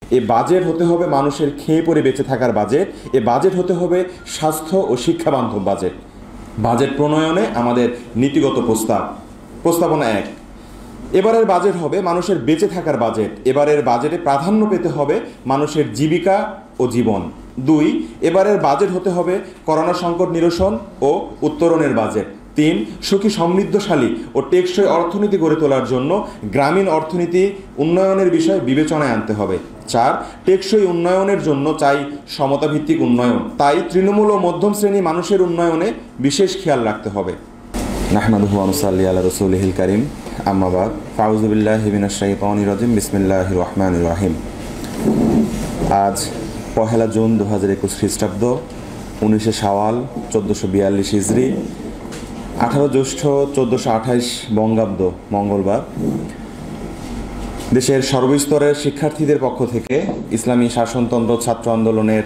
এ budget হতে হবে মানুষের খেয়ে পরে বেঁচে থাকার বাজেট। এ বাজেট হতে হবে স্বাস্থ্য ও শিক্ষা বান্ধব বাজেট। বাজেট প্রণয়নে আমাদের নীতিগত প্রস্তাবনা 1, এবারের বাজেট হবে মানুষের বেঁচে থাকার বাজেট। এবারের বাজেটে প্রাধান্য পেতে হবে মানুষের জীবিকা ও জীবন। 2, এবারের বাজেট হতে হবে করোনা সংকট নিরসন ও উত্তরণের বাজেট। 3, সুখী সমৃদ্ধশালী ও টেকসই অর্থনীতি গড়ে তোলার জন্য গ্রামীণ অর্থনীতি উন্নয়নের বিষয় বিবেচনায় আনতে হবে। 4, টেকসই উন্নয়নের জন্য চাই সমতাভিত্তিক উন্নয়ন। তাই তৃণমূল ও মধ্যম শ্রেণী মানুষের উন্নয়নে বিশেষ খেয়াল রাখতে হবে। নাহমাদুহু ওয়া নুসাল্লি আলা রাসূলিহিল কারীম, আম্মা বাদ, আউযু বিল্লাহি মিনাশ শাইতানির রাজিম, বিসমিল্লাহির রহমানির রহিম। আজ 1 জুন 2021 খ্রিস্টাব্দ, 19 শাওয়াল 1442 হিজরি, 18 জ্যৈষ্ঠ 1428 বঙ্গাব্দ মঙ্গলবার। দেশের সর্বস্তরের শিক্ষার্থীদের পক্ষ থেকে ইসলামী শাসনতন্ত্র ছাত্র আন্দোলনের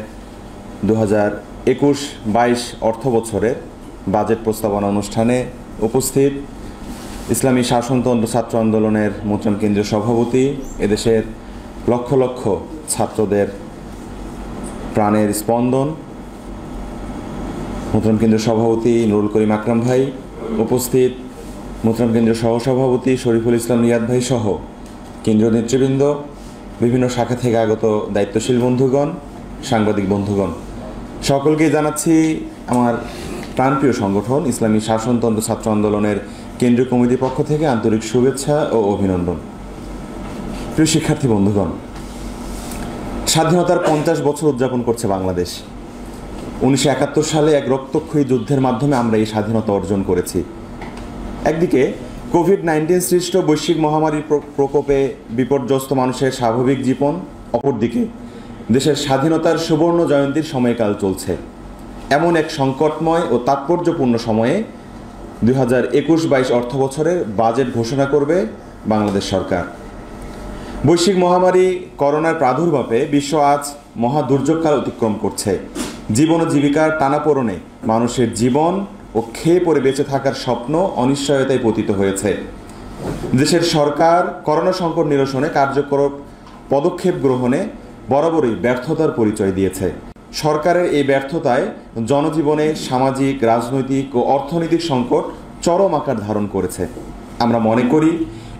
2021-22 অর্থ বছরের বাজেট প্রস্তাবনা অনুষ্ঠানে উপস্থিত ইসলামী শাসনতন্ত্র ছাত্র আন্দোলনের মোহতারাম কেন্দ্রীয় সভাপতি, এদেশের লক্ষ লক্ষ ছাত্রদের প্রাণের স্পন্দন মোহতারাম কেন্দ্রীয় সভাপতি নুরুল করিম আকরাম ভাই, উপস্থিত মোহতারাম কেন্দ্রীয় সহসভাপতি শরীফুল ইসলাম রিয়াদ ভাই সহ কেন্দ্রীয় নেতৃবৃন্দ, বিভিন্ন শাখা থেকে আগত দায়িত্বশীল বন্ধুগণ, সাংবাদিক বন্ধুগণ, সকলকেই জানাচ্ছি আমার প্রাণপ্রিয় সংগঠন ইসলামী শাসনতন্ত্র ছাত্র আন্দোলনের কেন্দ্রীয় কমিটির পক্ষ থেকে আন্তরিক শুভেচ্ছা ও অভিনন্দন। প্রিয় শিক্ষার্থী বন্ধুগণ, স্বাধীনতার 50 বছর উদযাপন করছে বাংলাদেশ। 1971 সালে এক রক্তক্ষয়ী যুদ্ধের মাধ্যমে আমরা এই স্বাধীনতা অর্জন করেছি। একদিকে কোভিড-19 সৃষ্ট বৈশ্বিক মহামারীর প্রকোপে বিপর্যস্ত মানুষের স্বাভাবিক জীবন, অপরদিকে দেশের স্বাধীনতার সুবর্ণ জয়ন্তীর সময়কাল চলছে। এমন এক সংকটময় ও তাৎপর্যপূর্ণ সময়ে 2021-22 অর্থ বছরের বাজেট ঘোষণা করবে বাংলাদেশ সরকার। বৈশ্বিক মহামারী করোনার প্রাদুর্ভাবে বিশ্ব আজ মহা দুর্যোগকাল অতিক্রম করছে। জীবন ও জীবিকার টানাপোড়েনে মানুষের জীবন ও খেয়ে পরে বেঁচে থাকার স্বপ্ন অনিশ্চয়তায় পতিত হয়েছে। দেশের সরকার করোনা সংকট নিরসনে কার্যকর পদক্ষেপ গ্রহণে বরাবরই ব্যর্থতার পরিচয় দিয়েছে। সরকারের এই ব্যর্থতায় জনজীবনে সামাজিক, রাজনৈতিক ও অর্থনৈতিক সংকট চরম আকার ধারণ করেছে। আমরা মনে করি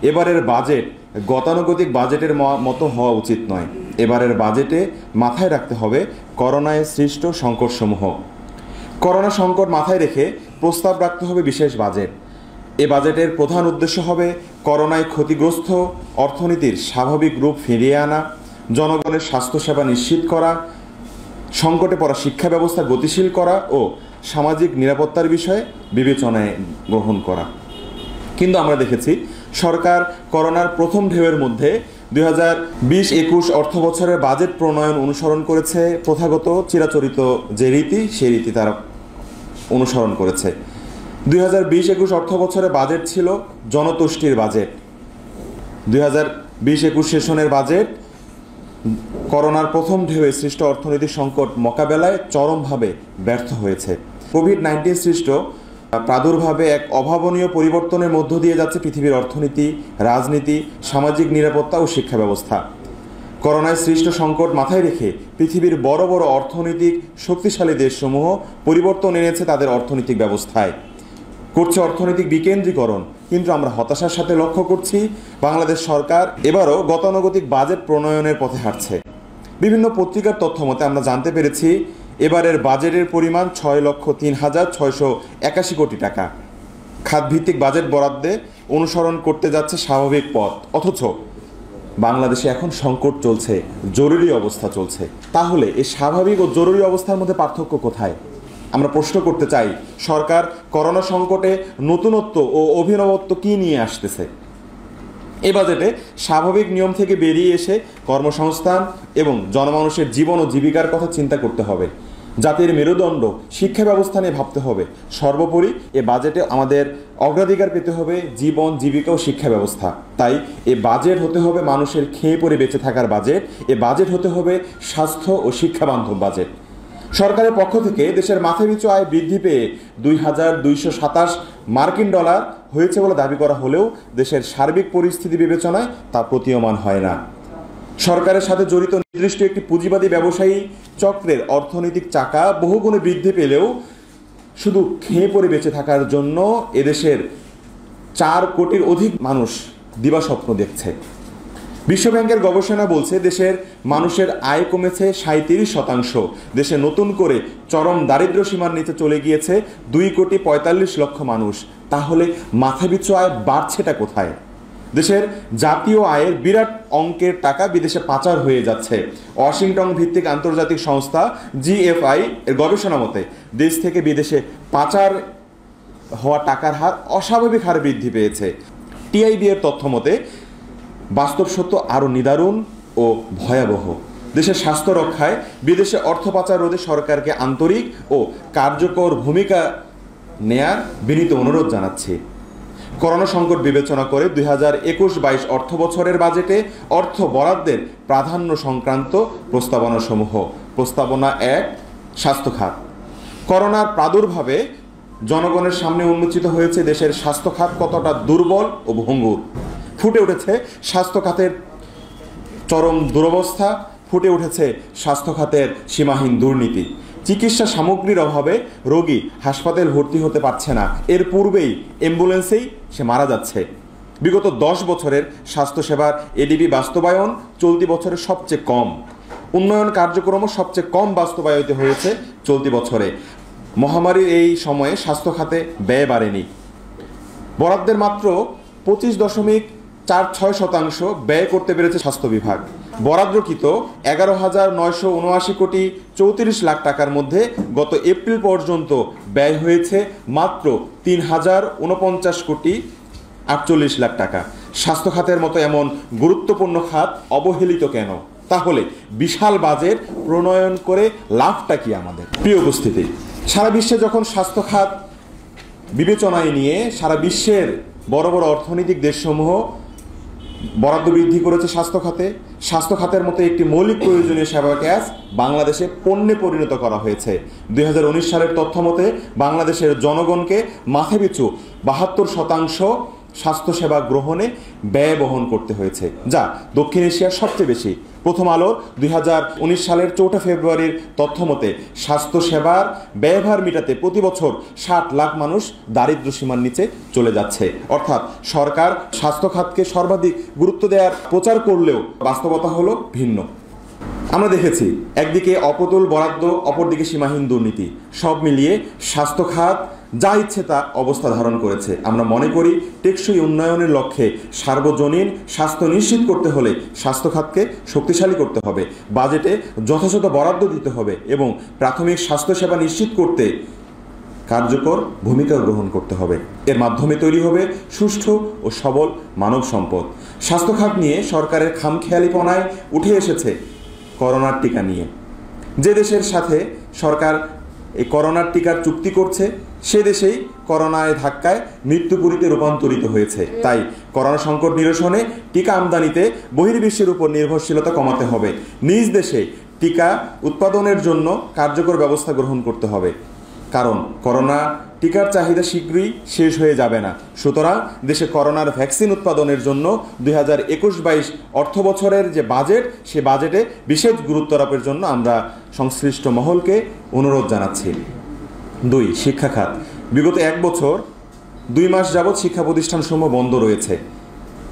এবারের বাজেট গতানুগতিক বাজেটের মতো হওয়া উচিত নয়। এবারের বাজেটে মাথায় রাখতে হবে করোনায় সৃষ্ট সংকটসমূহ। করোনা সংকট মাথায় রেখে প্রস্তাব রাখতে হবে বিশেষ বাজেট। এ বাজেটের প্রধান উদ্দেশ্য হবে করোনায় ক্ষতিগ্রস্ত অর্থনীতির স্বাভাবিক রূপ ফিরিয়ে আনা, জনগণের স্বাস্থ্যসেবা নিশ্চিত করা, সংকটে পড়া শিক্ষা ব্যবস্থা গতিশীল করা ও সামাজিক নিরাপত্তার বিষয়ে বিবেচনায় গ্রহণ করা। কিন্তু আমরা দেখেছি সরকার করোনার প্রথম ঢেউয়ের মধ্যে 2020-21 অর্থ বছরের বাজেট প্রণয়ন অনুসরণ করেছে প্রথাগত চিরাচরিত যে রীতি, সেই রীতি তারা অনুসরণ করেছে। 2020-21 অর্থ বছরের বাজেট ছিল জনতুষ্টির বাজেট। 2020-21 সেশনের বাজেট করোনার প্রথম ঢেউয়ে সৃষ্ট অর্থনৈতিক সংকট মোকাবেলায় চরমভাবে ব্যর্থ হয়েছে। কোভিড-19 সৃষ্ট প্রাদুর্ভাবে এক অভাবনীয় পরিবর্তনের মধ্য দিয়ে যাচ্ছে পৃথিবীর অর্থনীতি, রাজনীতি, সামাজিক নিরাপত্তা ও শিক্ষা ব্যবস্থা। করোনায় সৃষ্ট সংকট মাথায় রেখে পৃথিবীর বড় বড় অর্থনৈতিক শক্তিশালী দেশসমূহ পরিবর্তন এনেছে তাদের অর্থনৈতিক ব্যবস্থায়, করছে অর্থনৈতিক বিকেন্দ্রীকরণ। কিন্তু আমরা হতাশার সাথে লক্ষ্য করছি বাংলাদেশ সরকার এবারও গতানুগতিক বাজেট প্রণয়নের পথে হাঁটছে। বিভিন্ন পত্রিকার তথ্য মতে আমরা জানতে পেরেছি এবারের বাজেটের পরিমাণ 6,03,681 কোটি টাকা। খাতভিত্তিক বাজেট বরাদ্দে অনুসরণ করতে যাচ্ছে স্বাভাবিক পথ, অথচ বাংলাদেশে এখন সংকট চলছে, জরুরি অবস্থা চলছে। তাহলে এই স্বাভাবিক ও জরুরি অবস্থার মধ্যে পার্থক্য কোথায়? আমরা প্রশ্ন করতে চাই, সরকার করোনা সংকটে নতুনত্ব ও অভিনবত্ব কী নিয়ে আসতেছে? এ বাজেটে স্বাভাবিক নিয়ম থেকে বেরিয়ে এসে কর্মসংস্থান এবং জনমানুষের জীবন ও জীবিকার কথা চিন্তা করতে হবে। জাতির মেরুদণ্ড শিক্ষা ব্যবস্থা নিয়ে ভাবতে হবে। সর্বোপরি এ বাজেটে আমাদের অগ্রাধিকার পেতে হবে জীবন, জীবিকা ও শিক্ষা ব্যবস্থা। তাই এ বাজেট হতে হবে মানুষের খেয়ে পরে বেঁচে থাকার বাজেট। এ বাজেট হতে হবে স্বাস্থ্য ও শিক্ষা বান্ধব বাজেট। সরকারের পক্ষ থেকে দেশের মাথাপিছু আয় বৃদ্ধি পেয়ে 2,227 মার্কিন ডলার হয়েছে বলে দাবি করা হলেও দেশের সার্বিক পরিস্থিতি বিবেচনায় তা প্রতীয়মান হয় না। সরকারের সাথে জড়িত নির্দিষ্ট একটি পুঁজিবাদী ব্যবসায়ী চক্রের অর্থনৈতিক চাকা বহুগুণে বৃদ্ধি পেলেও শুধু খেয়ে পরে বেঁচে থাকার জন্য এদেশের 4 কোটির অধিক মানুষ দিবাস্বপ্ন দেখছে। বিশ্বব্যাংকের গবেষণা বলছে দেশের মানুষের আয় কমেছে 37%। দেশে নতুন করে চরম দারিদ্র্য সীমার নিচে চলে গিয়েছে 2,45,00,000 মানুষ। তাহলে মাথাপিছু আয় বাড়ছেটা কোথায়? দেশের জাতীয় আয়ের বিরাট অঙ্কের টাকা বিদেশে পাচার হয়ে যাচ্ছে। ওয়াশিংটন ভিত্তিক আন্তর্জাতিক সংস্থা GFI এর গবেষণা মতে দেশ থেকে বিদেশে পাচার হওয়া টাকার হার অস্বাভাবিক হারে বৃদ্ধি পেয়েছে। TIB এর তথ্য মতে বাস্তব সত্য আরও নিদারুণ ও ভয়াবহ। দেশের স্বাস্থ্য রক্ষায় বিদেশে অর্থ পাচার রোধে সরকারকে আন্তরিক ও কার্যকর ভূমিকা নেয়ার বিনীত অনুরোধ জানাচ্ছি। করোনা সংকট বিবেচনা করে 2021-22 অর্থ বছরের বাজেটে অর্থ বরাদ্দের প্রাধান্য সংক্রান্ত প্রস্তাবনাসমূহ। প্রস্তাবনা 1, স্বাস্থ্য খাত। করোনার প্রাদুর্ভাবে জনগণের সামনে উন্মোচিত হয়েছে দেশের স্বাস্থ্য খাত কতটা দুর্বল ও ভঙ্গুর। ফুটে উঠেছে স্বাস্থ্য খাতের চরম দুরবস্থা, ফুটে উঠেছে স্বাস্থ্য খাতের সীমাহীন দুর্নীতি। চিকিৎসা সামগ্রীর অভাবে রোগী হাসপাতালে ভর্তি হতে পারছে না, এর পূর্বেই অ্যাম্বুলেন্সেই সে মারা যাচ্ছে। বিগত 10 বছরের স্বাস্থ্যসেবার ADB বাস্তবায়ন চলতি বছরের সবচেয়ে কম। উন্নয়ন কার্যক্রমও সবচেয়ে কম বাস্তবায়িত হয়েছে চলতি বছরে। মহামারীর এই সময়ে স্বাস্থ্য খাতে ব্যয় বাড়েনি। বরাদ্দের মাত্র 25.46% ব্যয় করতে পেরেছে স্বাস্থ্য বিভাগ। বরাদ্দকৃত 11,979 কোটি 34 লাখ টাকার মধ্যে গত এপ্রিল পর্যন্ত ব্যয় হয়েছে মাত্র 3,049 কোটি 48 লাখ টাকা। স্বাস্থ্য খাতের মতো এমন গুরুত্বপূর্ণ খাত অবহেলিত কেন? তাহলে বিশাল বাজেট প্রণয়ন করে লাভটা কি আমাদের? প্রিয় উপস্থিতি, সারা বিশ্বে যখন স্বাস্থ্য খাত বিবেচনায় নিয়ে সারা বিশ্বের বড় বড় অর্থনৈতিক দেশসমূহ বরাদ্দ বৃদ্ধি করেছে স্বাস্থ্য খাতের মতো একটি মৌলিক প্রয়োজনীয় সেবাকে আজ বাংলাদেশে পণ্যে পরিণত করা হয়েছে। 2019 সালের তথ্য মতে বাংলাদেশের জনগণকে মাথাপিছু 72% স্বাস্থ্যসেবা গ্রহণে ব্যয় বহন করতে হয়েছে, যা দক্ষিণ এশিয়ার সবচেয়ে বেশি। প্রথম আলোর 2019 সালের 4 ফেব্রুয়ারির তথ্য মতে স্বাস্থ্যসেবার ব্যয়ভার মেটাতে প্রতি বছর 60 লাখ মানুষ দারিদ্র্য সীমার নিচে চলে যাচ্ছে। অর্থাৎ সরকার স্বাস্থ্য খাতকে সর্বাধিক গুরুত্ব দেওয়ার প্রচার করলেও বাস্তবতা হলো ভিন্ন। আমরা দেখেছি একদিকে অপ্রতুল বরাদ্দ, অপরদিকে সীমাহীন দুর্নীতি। সব মিলিয়ে স্বাস্থ্য খাত যা ইচ্ছে তা অবস্থা ধারণ করেছে। আমরা মনে করি টেকসই উন্নয়নের লক্ষ্যে সার্বজনীন স্বাস্থ্য নিশ্চিত করতে হলে স্বাস্থ্য খাতকে শক্তিশালী করতে হবে, বাজেটে যথাযথ বরাদ্দ দিতে হবে এবং প্রাথমিক স্বাস্থ্যসেবা নিশ্চিত করতে কার্যকর ভূমিকা গ্রহণ করতে হবে। এর মাধ্যমে তৈরি হবে সুষ্ঠু ও সবল মানব সম্পদ। স্বাস্থ্য খাত নিয়ে সরকারের খামখেয়ালিপনায় উঠে এসেছে করোনার টিকা নিয়ে। যে দেশের সাথে সরকার এই করোনার টিকার চুক্তি করছে সে দেশেই করোনায় ধাক্কায় মৃত্যুপুরীতে রূপান্তরিত হয়েছে। তাই করোনা সংকট নিরসনে টিকা আমদানিতে বহির্বিশ্বের উপর নির্ভরশীলতা কমাতে হবে। নিজ দেশে টিকা উৎপাদনের জন্য কার্যকর ব্যবস্থা গ্রহণ করতে হবে, কারণ করোনা টিকার চাহিদা শীঘ্রই শেষ হয়ে যাবে না। সুতরাং দেশে করোনার ভ্যাকসিন উৎপাদনের জন্য 2021-22 অর্থ বছরের যে বাজেট, সে বাজেটে বিশেষ গুরুত্ব আরোপের জন্য আমরা সংশ্লিষ্ট মহলকে অনুরোধ জানাচ্ছি। 2, শিক্ষা খাত। বিগত 1 বছর 2 মাস যাবৎ শিক্ষা প্রতিষ্ঠানসমূহ বন্ধ রয়েছে।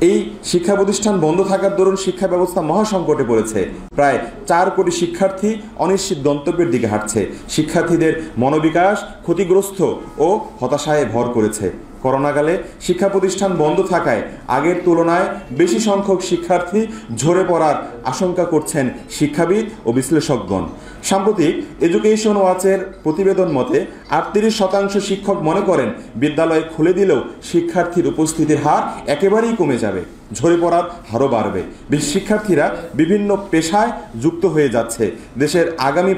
এই শিক্ষা প্রতিষ্ঠান বন্ধ থাকার দরুন শিক্ষা ব্যবস্থা মহাসংকটে পড়েছে। প্রায় 4 কোটি শিক্ষার্থী অনিশ্চিত গন্তব্যের দিকে হাঁটছে। শিক্ষার্থীদের মনোবিকাশ ক্ষতিগ্রস্ত ও হতাশায় ভর করেছে। করোনাকালে শিক্ষা প্রতিষ্ঠান বন্ধ থাকায় আগের তুলনায় বেশি সংখ্যক শিক্ষার্থী ঝরে পড়ার আশঙ্কা করছেন শিক্ষাবিদ ও বিশ্লেষকগণ। সাম্প্রতিক এডুকেশন ওয়াচের প্রতিবেদন মতে 38% শিক্ষক মনে করেন বিদ্যালয় খুলে দিলেও শিক্ষার্থীর উপস্থিতির হার একেবারেই কমে যাবে। ঝরে পড়ার হারও বাড়বে। শিক্ষার্থীরা বিভিন্ন পেশায় যুক্ত হয়ে যাচ্ছে। দেশের আগামী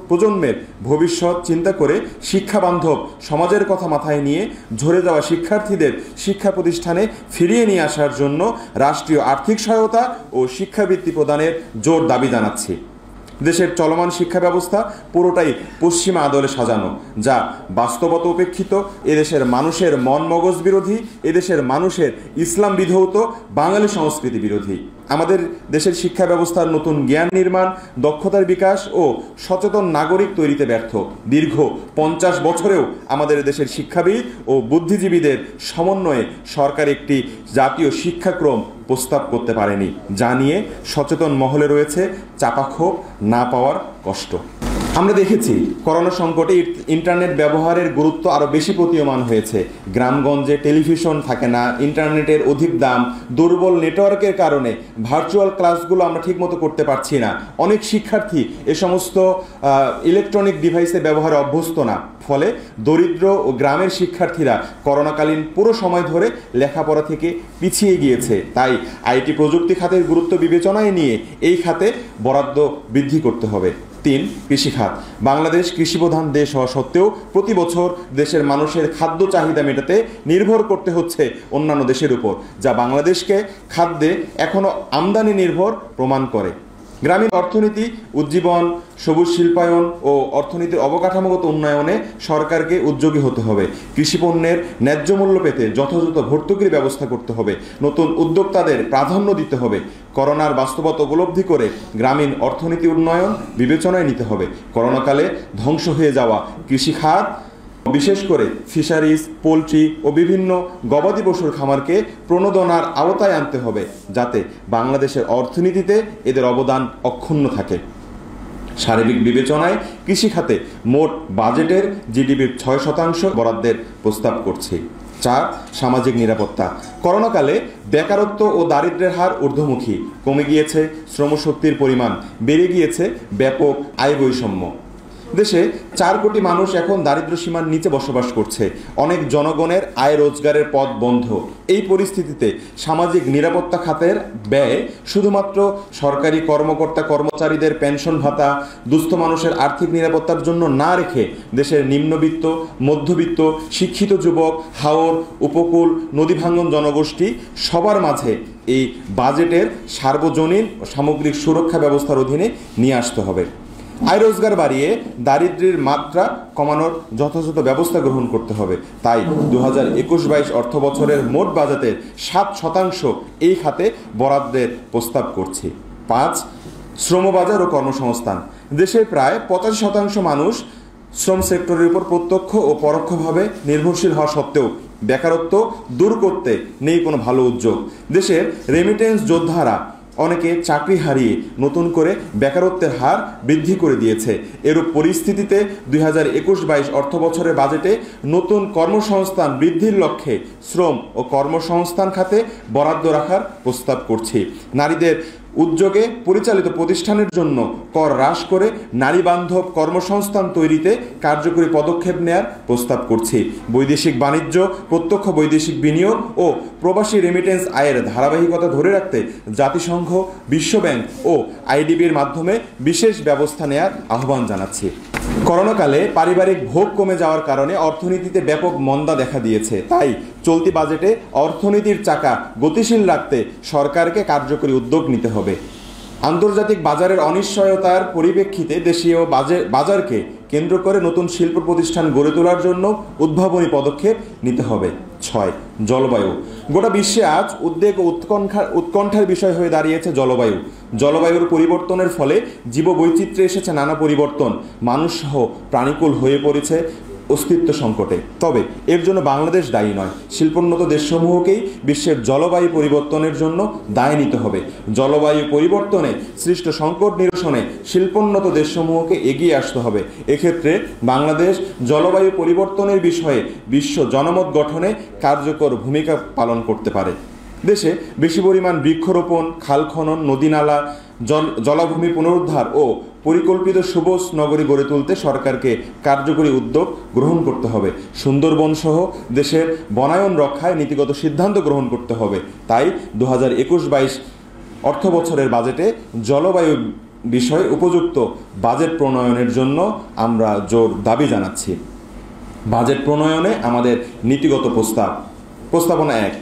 প্রজন্মের ভবিষ্যৎ চিন্তা করে শিক্ষাবান্ধব সমাজের কথা মাথায় নিয়ে ঝরে যাওয়া শিক্ষার্থীদের শিক্ষা প্রতিষ্ঠানে ফিরিয়ে নিয়ে আসার জন্য রাষ্ট্রীয় আর্থিক সহায়তা ও শিক্ষাবৃত্তি প্রদানের জোর দাবি জানাচ্ছি। দেশের চলমান শিক্ষা ব্যবস্থা পুরোটাই পশ্চিমা আদলে সাজানো, যা বাস্তবতা উপেক্ষিত, এদেশের মানুষের মন মগজ বিরোধী, এদেশের মানুষের ইসলাম বিধৌত বাঙালি সংস্কৃতি বিরোধী। আমাদের দেশের শিক্ষা ব্যবস্থার নতুন জ্ঞান নির্মাণ, দক্ষতার বিকাশ ও সচেতন নাগরিক তৈরিতে ব্যর্থ। দীর্ঘ 50 বছরেও আমাদের দেশের শিক্ষাবিদ ও বুদ্ধিজীবীদের সমন্বয়ে সরকার একটি জাতীয় শিক্ষাক্রম প্রস্তাব করতে পারেনি, যা নিয়ে সচেতন মহলে রয়েছে চাপা ক্ষোভ, না পাওয়ার কষ্ট। আমরা দেখেছি করোনা সংকটে ইন্টারনেট ব্যবহারের গুরুত্ব আরও বেশি প্রতীয়মান হয়েছে। গ্রামগঞ্জে টেলিভিশন থাকে না, ইন্টারনেটের অধিক দাম, দুর্বল নেটওয়ার্কের কারণে ভার্চুয়াল ক্লাসগুলো আমরা ঠিকমতো করতে পারছি না। অনেক শিক্ষার্থী এ সমস্ত ইলেকট্রনিক ডিভাইসের ব্যবহারে অভ্যস্ত না। ফলে দরিদ্র ও গ্রামের শিক্ষার্থীরা করোনাকালীন পুরো সময় ধরে লেখাপড়া থেকে পিছিয়ে গিয়েছে। তাই আইটি প্রযুক্তি খাতের গুরুত্ব বিবেচনায় নিয়ে এই খাতে বরাদ্দ বৃদ্ধি করতে হবে। 3. কৃষিখাত। বাংলাদেশ কৃষিপ্রধান দেশ হওয়া সত্ত্বেও প্রতি বছর দেশের মানুষের খাদ্য চাহিদা মেটাতে নির্ভর করতে হচ্ছে অন্যান্য দেশের উপর, যা বাংলাদেশকে খাদ্যে এখনও আমদানি নির্ভর প্রমাণ করে। গ্রামীণ অর্থনীতি উজ্জীবন, সবুজ শিল্পায়ন ও অর্থনীতির অবকাঠামোগত উন্নয়নে সরকারকে উদ্যোগী হতে হবে। কৃষিপণ্যের ন্যায্য মূল্য পেতে যথাযথ ভর্তুকির ব্যবস্থা করতে হবে। নতুন উদ্যোক্তাদের প্রাধান্য দিতে হবে। করোনার বাস্তবতা উপলব্ধি করে গ্রামীণ অর্থনীতি উন্নয়ন বিবেচনায় নিতে হবে। করোনাকালে ধ্বংস হয়ে যাওয়া কৃষিখাত, বিশেষ করে ফিশারিজ, পোলট্রি ও বিভিন্ন গবাদি পশুর খামারকে প্রণোদনার আওতায় আনতে হবে, যাতে বাংলাদেশের অর্থনীতিতে এদের অবদান অক্ষুণ্ণ থাকে। সার্বিক বিবেচনায় কৃষিখাতে মোট বাজেটের জিডিপির 6% বরাদ্দের প্রস্তাব করছি। 4. সামাজিক নিরাপত্তা। করোনাকালে বেকারত্ব ও দারিদ্র্যের হার ঊর্ধ্বমুখী, কমে গিয়েছে শ্রমশক্তির পরিমাণ, বেড়ে গিয়েছে ব্যাপক আয় বৈষম্য। দেশে 4 কোটি মানুষ এখন দারিদ্র্য সীমার নিচে বসবাস করছে। অনেক জনগণের আয় রোজগারের পথ বন্ধ। এই পরিস্থিতিতে সামাজিক নিরাপত্তা খাতের ব্যয় শুধুমাত্র সরকারি কর্মকর্তা কর্মচারীদের পেনশন ভাতা, দুস্থ মানুষের আর্থিক নিরাপত্তার জন্য না রেখে দেশের নিম্নবিত্ত, মধ্যবিত্ত, শিক্ষিত যুবক, হাওর, উপকূল, নদী ভাঙ্গন জনগোষ্ঠী সবার মাঝে এই বাজেটের সার্বজনীন ও সামগ্রিক সুরক্ষা ব্যবস্থার অধীনে নিয়ে আসতে হবে। আয় রোজগার বাড়িয়ে দারিদ্র্যের মাত্রা কমানোর যথাযথ ব্যবস্থা গ্রহণ করতে হবে। তাই 2021-22 অর্থ বছরের মোট বাজেটের 7% এই খাতে বরাদ্দের প্রস্তাব করছি। 5. শ্রমবাজার ও কর্মসংস্থান। দেশের প্রায় 85% মানুষ শ্রম সেক্টরের উপর প্রত্যক্ষ ও পরোক্ষভাবে নির্ভরশীল হওয়া সত্ত্বেও বেকারত্ব দূর করতে নেই কোনো ভালো উদ্যোগ। দেশের রেমিটেন্স যোদ্ধারা অনেকে চাকরি হারিয়ে নতুন করে বেকারত্বের হার বৃদ্ধি করে দিয়েছে। এরূপ পরিস্থিতিতে 2021-22 অর্থ বছরের বাজেটে নতুন কর্মসংস্থান বৃদ্ধির লক্ষ্যে শ্রম ও কর্মসংস্থান খাতে বরাদ্দ রাখার প্রস্তাব করছি। নারীদের উদ্যোগে পরিচালিত প্রতিষ্ঠানের জন্য কর হ্রাস করে নারী বান্ধব কর্মসংস্থান তৈরিতে কার্যকরী পদক্ষেপ নেয়ার প্রস্তাব করছি। বৈদেশিক বাণিজ্য, প্রত্যক্ষ বৈদেশিক বিনিয়োগ ও প্রবাসী রেমিটেন্স আয়ের ধারাবাহিকতা ধরে রাখতে জাতিসংঘ, বিশ্বব্যাংক ও আইডিবির মাধ্যমে বিশেষ ব্যবস্থা নেয়ার আহ্বান জানাচ্ছি। করোনাকালে পারিবারিক ভোগ কমে যাওয়ার কারণে অর্থনীতিতে ব্যাপক মন্দা দেখা দিয়েছে। তাই চলতি বাজেটে অর্থনীতির চাকা গতিশীল রাখতে সরকারকে কার্যকরী উদ্যোগ নিতে হবে। আন্তর্জাতিক বাজারের অনিশ্চয়তার পরিপ্রেক্ষিতে দেশীয় বাজারকে কেন্দ্র করে নতুন শিল্প প্রতিষ্ঠান গড়ে তোলার জন্য উদ্ভাবনী পদক্ষেপ নিতে হবে। 6. জলবায়ু। গোটা বিশ্বে আজ উদ্বেগ ও উৎকণ্ঠার বিষয় হয়ে দাঁড়িয়েছে জলবায়ু। জলবায়ুর পরিবর্তনের ফলে জীববৈচিত্র্যে এসেছে নানা পরিবর্তন, মানুষসহ প্রাণীকুল হয়ে পড়েছে অস্তিত্ব সংকটে। তবে এর জন্য বাংলাদেশ দায়ী নয়। শিল্পোন্নত দেশসমূহকেই বিশ্বের জলবায়ু পরিবর্তনের জন্য দায় নিতে হবে। জলবায়ু পরিবর্তনে সৃষ্ট সংকট নিরসনে শিল্পোন্নত দেশসমূহকে এগিয়ে আসতে হবে। এক্ষেত্রে বাংলাদেশ জলবায়ু পরিবর্তনের বিষয়ে বিশ্ব জনমত গঠনে কার্যকর ভূমিকা পালন করতে পারে। দেশে বেশি পরিমাণ বৃক্ষরোপণ, খাল খনন, নদী নালা, জলাভূমি পুনরুদ্ধার ও পরিকল্পিত সবুজ নগরী গড়ে তুলতে সরকারকে কার্যকরী উদ্যোগ গ্রহণ করতে হবে। সুন্দরবন সহ দেশের বনায়ন রক্ষায় নীতিগত সিদ্ধান্ত গ্রহণ করতে হবে। তাই 2021-22 অর্থ বছরের বাজেটে জলবায়ু বিষয়ে উপযুক্ত বাজেট প্রণয়নের জন্য আমরা জোর দাবি জানাচ্ছি। বাজেট প্রণয়নে আমাদের নীতিগত প্রস্তাবনা 1,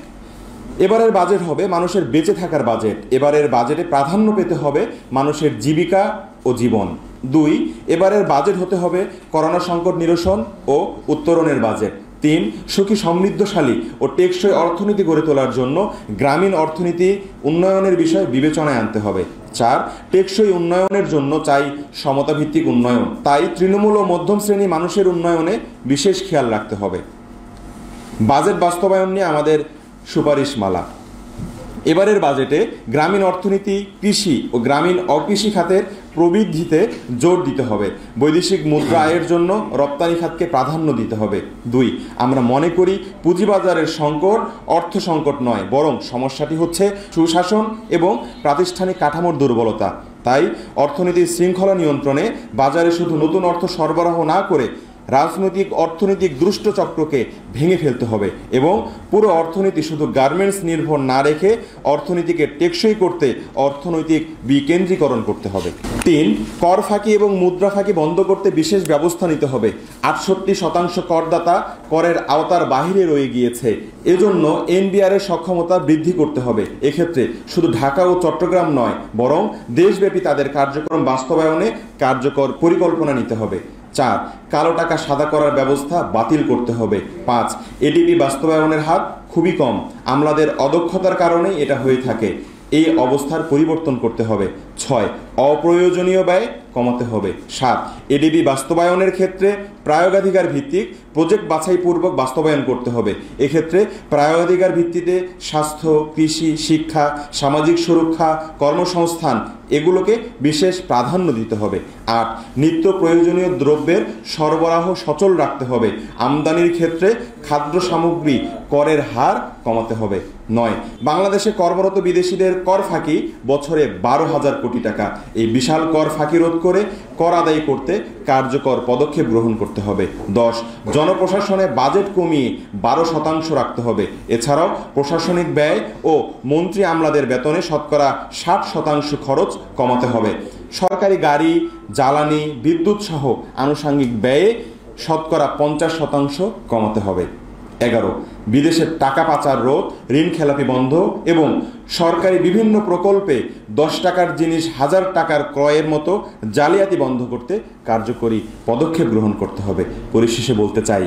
এবারের বাজেট হবে মানুষের বেঁচে থাকার বাজেট। এবারের বাজেটে প্রাধান্য পেতে হবে মানুষের জীবিকা ও জীবন। 2, এবারের বাজেট হতে হবে করোনা সংকট নিরসন ও উত্তরণের বাজেট। 3, সুখী সমৃদ্ধশালী ও টেকসই অর্থনীতি গড়ে তোলার জন্য গ্রামীণ অর্থনীতি উন্নয়নের বিষয় বিবেচনায় আনতে হবে। 4, টেকসই উন্নয়নের জন্য চাই সমতাভিত্তিক উন্নয়ন। তাই তৃণমূল ও মধ্যম শ্রেণী মানুষের উন্নয়নে বিশেষ খেয়াল রাখতে হবে। বাজেট বাস্তবায়ন নিয়ে আমাদের সুপারিশমালা। এবারের বাজেটে গ্রামীণ অর্থনীতি, কৃষি ও গ্রামীণ অকৃষি খাতের প্রবৃদ্ধিতে জোর দিতে হবে। বৈদেশিক মুদ্রা আয়ের জন্য রপ্তানি খাতকে প্রাধান্য দিতে হবে। 2, আমরা মনে করি পুঁজিবাজারের সংকট অর্থ সংকট নয়, বরং সমস্যাটি হচ্ছে সুশাসন এবং প্রাতিষ্ঠানিক কাঠামোর দুর্বলতা। তাই অর্থনীতির শৃঙ্খলা নিয়ন্ত্রণে বাজারে শুধু নতুন অর্থ সরবরাহ না করে রাজনৈতিক অর্থনৈতিক দুষ্ট চক্রকে ভেঙে ফেলতে হবে এবং পুরো অর্থনীতি শুধু গার্মেন্টস নির্ভর না রেখে অর্থনীতিকে টেকসই করতে অর্থনৈতিক বিকেন্দ্রীকরণ করতে হবে। 3, কর ফাঁকি এবং মুদ্রা ফাঁকি বন্ধ করতে বিশেষ ব্যবস্থা নিতে হবে। 68% করদাতা করের আওতার বাহিরে রয়ে গিয়েছে। এজন্য এনবিআর এর সক্ষমতা বৃদ্ধি করতে হবে। এক্ষেত্রে শুধু ঢাকা ও চট্টগ্রাম নয়, বরং দেশব্যাপী তাদের কার্যক্রম বাস্তবায়নে কার্যকর পরিকল্পনা নিতে হবে। 4, কালো টাকা সাদা করার ব্যবস্থা বাতিল করতে হবে। 5, এডিপি বাস্তবায়নের হার খুবই কম, আমলাদের অদক্ষতার কারণেই এটা হয়ে থাকে। এই অবস্থার পরিবর্তন করতে হবে। 6, অপ্রয়োজনীয় ব্যয় কমাতে হবে। 7, এডিবি বাস্তবায়নের ক্ষেত্রে প্রায়োগাধিকার ভিত্তিক প্রজেক্ট বাছাইপূর্বক বাস্তবায়ন করতে হবে। এক্ষেত্রে প্রায়োগাধিকার ভিত্তিতে স্বাস্থ্য, কৃষি, শিক্ষা, সামাজিক সুরক্ষা, কর্মসংস্থান এগুলোকে বিশেষ প্রাধান্য দিতে হবে। 8, নিত্য প্রয়োজনীয় দ্রব্যের সরবরাহ সচল রাখতে হবে। আমদানির ক্ষেত্রে খাদ্য সামগ্রী করের হার কমাতে হবে। 9, বাংলাদেশে কর্মরত বিদেশিদের কর ফাঁকি বছরে 12,000 কোটি টাকা। এই বিশাল কর ফাঁকি রোধ করে কর আদায় করতে কার্যকর পদক্ষেপ গ্রহণ করতে হবে। 10, জনপ্রশাসনে বাজেট কমিয়ে 12% রাখতে হবে। এছাড়াও প্রশাসনিক ব্যয় ও মন্ত্রী আমলাদের বেতনে শতকরা 60% খরচ কমাতে হবে। সরকারি গাড়ি, জ্বালানি, বিদ্যুৎ সহ আনুষঙ্গিক ব্যয়ে শতকরা 50% কমাতে হবে। 11, বিদেশের টাকা পাচার রোধ, ঋণ খেলাপি বন্ধ এবং সরকারি বিভিন্ন প্রকল্পে 10 টাকার জিনিস 1000 টাকার ক্রয়ের মতো জালিয়াতি বন্ধ করতে কার্যকরী পদক্ষেপ গ্রহণ করতে হবে। পরিশেষে বলতে চাই,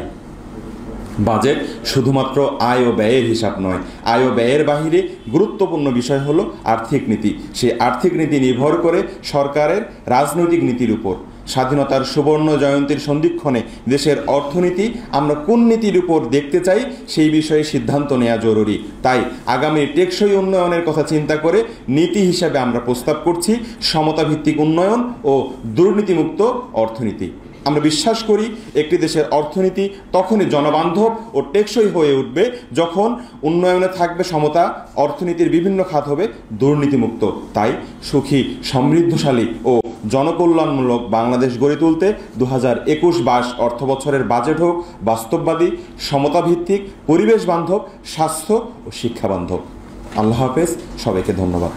বাজেট শুধুমাত্র আয় ও ব্যয়ের হিসাব নয়, আয় ও ব্যয়ের বাহিরে গুরুত্বপূর্ণ বিষয় হলো আর্থিক নীতি। সেই আর্থিক নীতি নির্ভর করে সরকারের রাজনৈতিক নীতির উপর। স্বাধীনতার সুবর্ণ জয়ন্তীর সন্ধিক্ষণে দেশের অর্থনীতি আমরা কোন নীতির উপর দেখতে চাই সেই বিষয়ে সিদ্ধান্ত নেওয়া জরুরি। তাই আগামী টেকসই উন্নয়নের কথা চিন্তা করে নীতি হিসাবে আমরা প্রস্তাব করছি সমতাভিত্তিক উন্নয়ন ও দুর্নীতিমুক্ত অর্থনীতি। আমরা বিশ্বাস করি একটি দেশের অর্থনীতি তখনই জনবান্ধব ও টেকসই হয়ে উঠবে যখন উন্নয়নে থাকবে সমতা, অর্থনীতির বিভিন্ন খাত হবে দুর্নীতিমুক্ত। তাই সুখী, সমৃদ্ধশালী ও জনকল্যাণমূলক বাংলাদেশ গড়ে তুলতে 2021-22 অর্থবছরের বাজেট হোক বাস্তববাদী, সমতাভিত্তিক, পরিবেশ বান্ধব, স্বাস্থ্য ও শিক্ষা বান্ধব। আল্লাহ হাফেজ, সবাইকে ধন্যবাদ।